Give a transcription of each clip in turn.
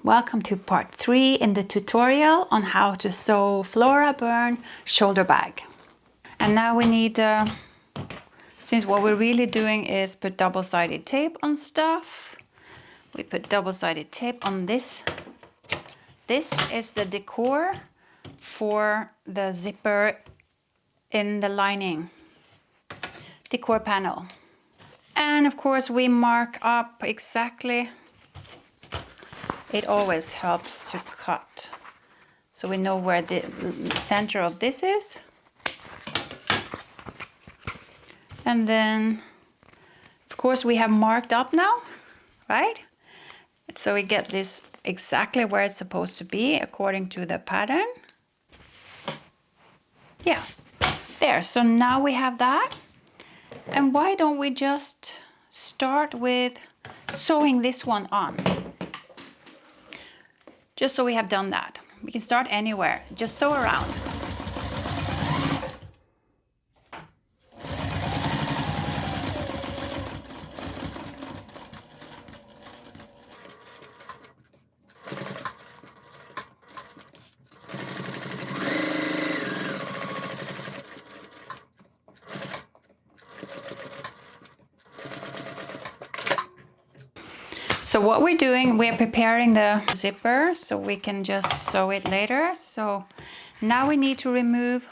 Welcome to part 3 in the tutorial on how to sew Flora Burn shoulder bag. And now we need, since what we're really doing is put double-sided tape on stuff, we put double-sided tape on this. This is the decor for the zipper in the lining, decor panel. And of course we mark up exactly. It always helps to cut so we know where the center of this is. And then of course we have marked up now, right? So we get this exactly where it's supposed to be according to the pattern. Yeah, there. So now we have that. And why don't we just start with sewing this one on? Just so we have done that. We can start anywhere, just sew around. So what we're doing, we're preparing the zipper so we can just sew it later. So now we need to remove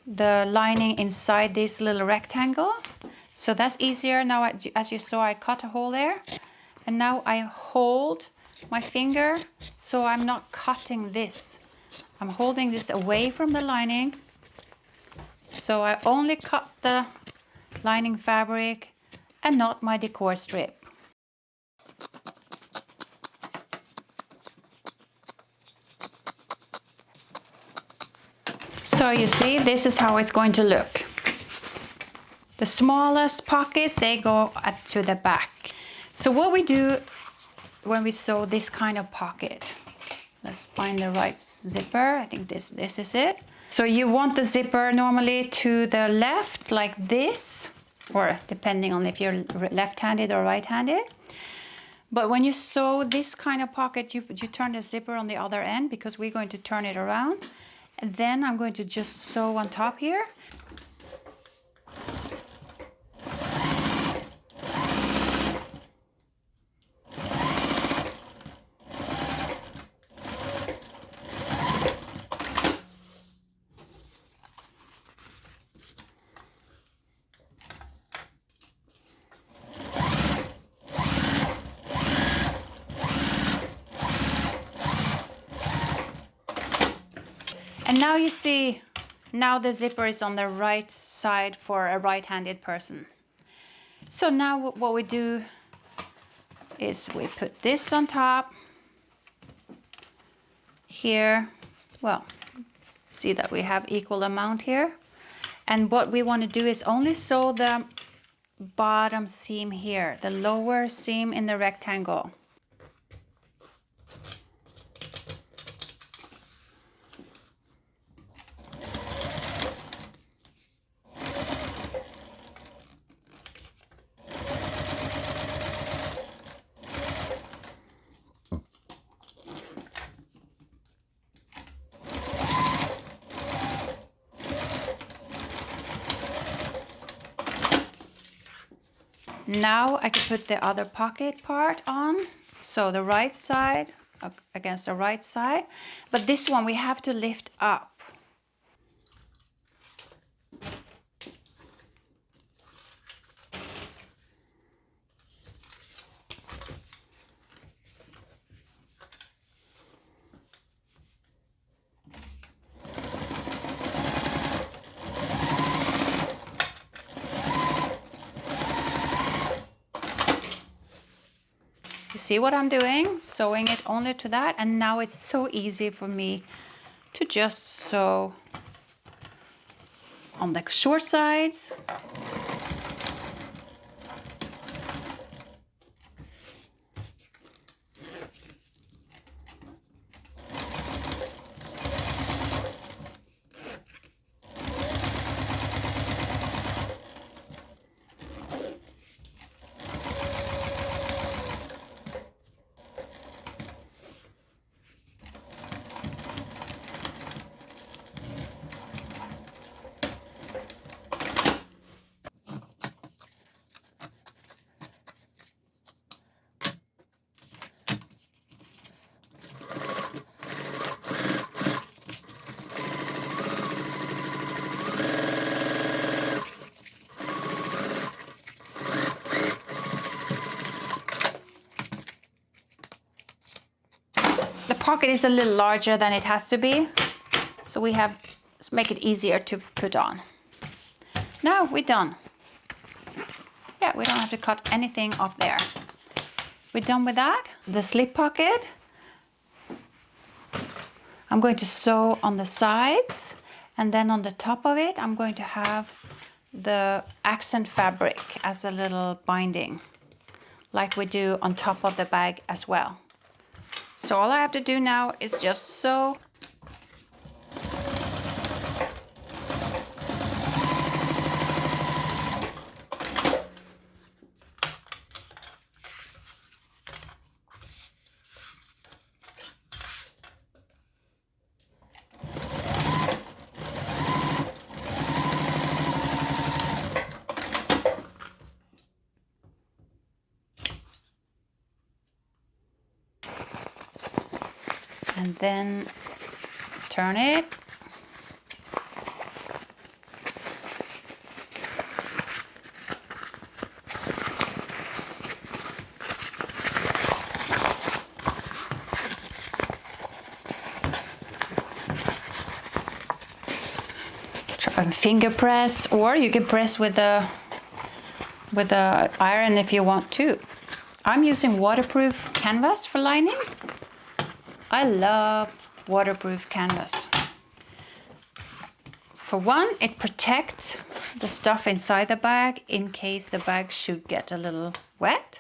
the lining inside this little rectangle. So that's easier. Now, as you saw, I cut a hole there. And now I hold my finger so I'm not cutting this. I'm holding this away from the lining. So I only cut the lining fabric and not my decor strip. So you see, this is how it's going to look. The smallest pockets, they go to the back. So what we do when we sew this kind of pocket, let's find the right zipper. I think this is it. So you want the zipper normally to the left like this, or depending on if you're left-handed or right-handed. But when you sew this kind of pocket, you turn the zipper on the other end because we're going to turn it around. And then I'm going to just sew on top here. And now you see, now the zipper is on the right side for a right-handed person. So now what we do is we put this on top here. Well, see that we have equal amount here. And what we want to do is only sew the bottom seam here, the lower seam in the rectangle. Now I can put the other pocket part on, so the right side against the right side, but this one we have to lift up. You see what I'm doing? Sewing it only to that, and now it's so easy for me to just sew on the short sides. pocket is a little larger than it has to be, so we have to make it easier to put on. Now we're done. Yeah, we don't have to cut anything off there. We're done with that. The slip pocket, I'm going to sew on the sides, and then on the top of it I'm going to have the accent fabric as a little binding, like we do on top of the bag as well. So all I have to do now is just sew. And then turn it. Try and finger press, or you can press with the iron if you want to. I'm using waterproof canvas for lining. I love waterproof canvas. For one, it protects the stuff inside the bag in case the bag should get a little wet.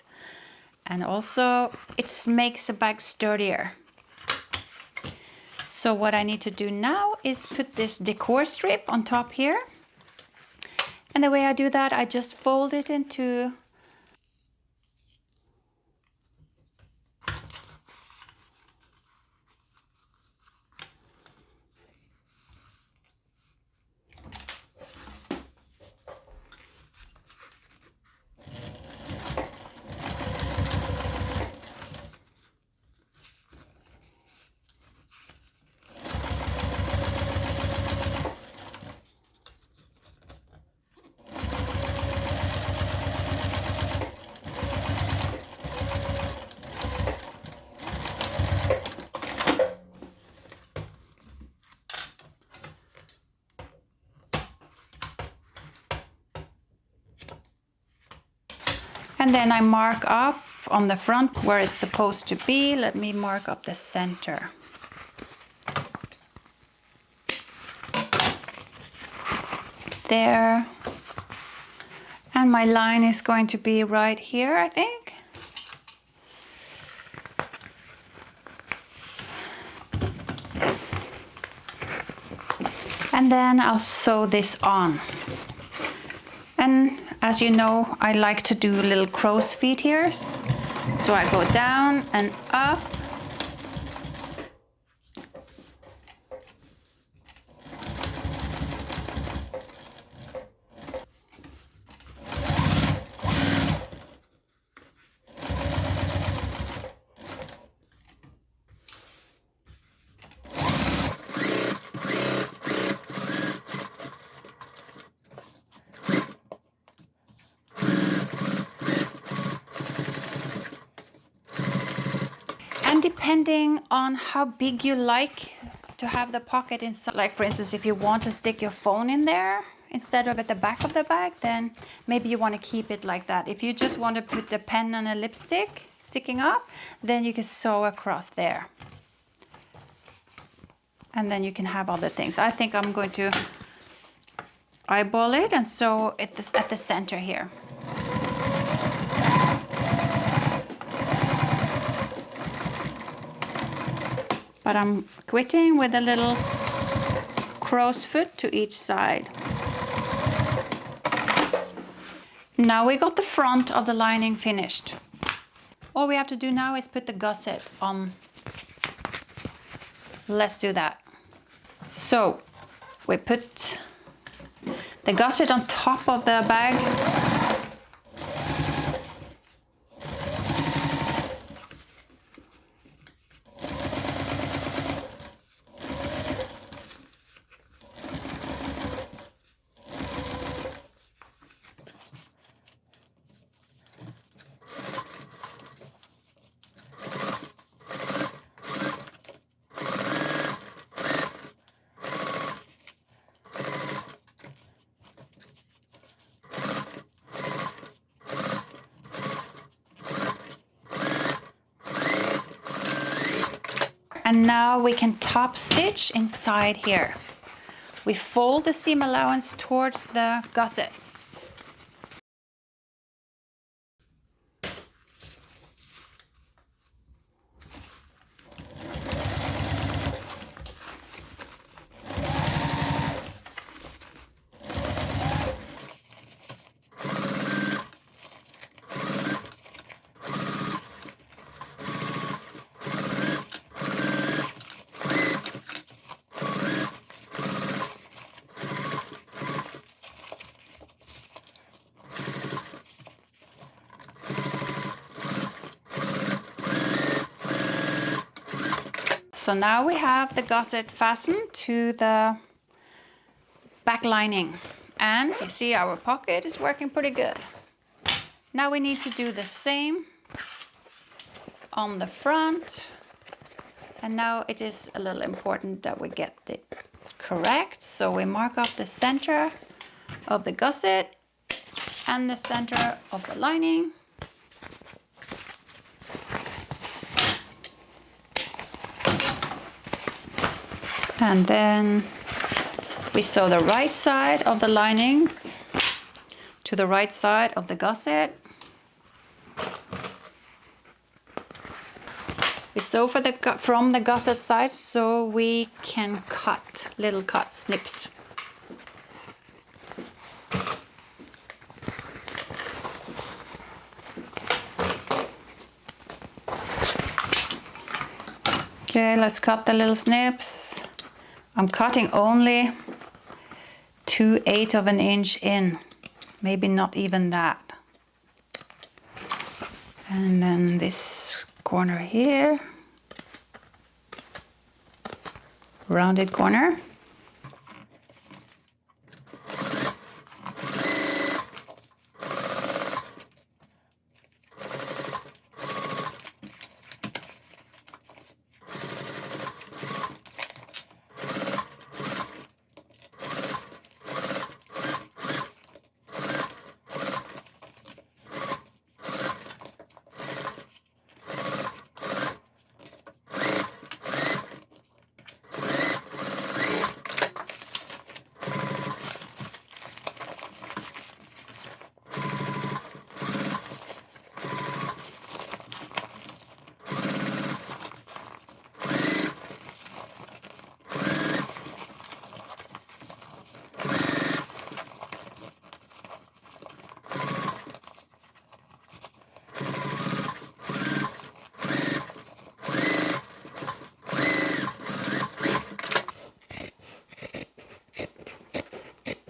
And also it makes the bag sturdier. So what I need to do now is put this decor strip on top here. And the way I do that, I just fold it into and then I mark up on the front where it's supposed to be. Let me mark up the center. There. And my line is going to be right here, I think. And then I'll sew this on. And as you know, I like to do little crow's feet here. So I go down and up. And depending on how big you like to have the pocket inside, like for instance, if you want to stick your phone in there instead of at the back of the bag, then maybe you want to keep it like that. If you just want to put the pen and a lipstick sticking up, then you can sew across there. And then you can have other things. I think I'm going to eyeball it and sew it at the center here. But I'm quitting with a little crow's foot to each side. Now we got the front of the lining finished. All we have to do now is put the gusset on. Let's do that. So we put the gusset on top of the bag. And now we can top stitch inside here. We fold the seam allowance towards the gusset. So now we have the gusset fastened to the back lining, and you see our pocket is working pretty good. Now we need to do the same on the front, and now it is a little important that we get it correct. So we mark off the center of the gusset and the center of the lining. And then we sew the right side of the lining to the right side of the gusset. We sew from the gusset side so we can cut little snips. Okay, let's cut the little snips. I'm cutting only 2/8 of an inch in, maybe not even that. And then this corner here, rounded corner.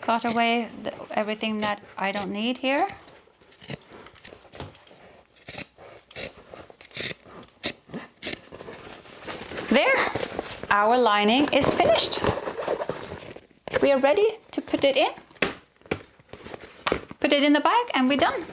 Cut away everything that I don't need here. There, our lining is finished. We are ready to put it in the bag, and we're done.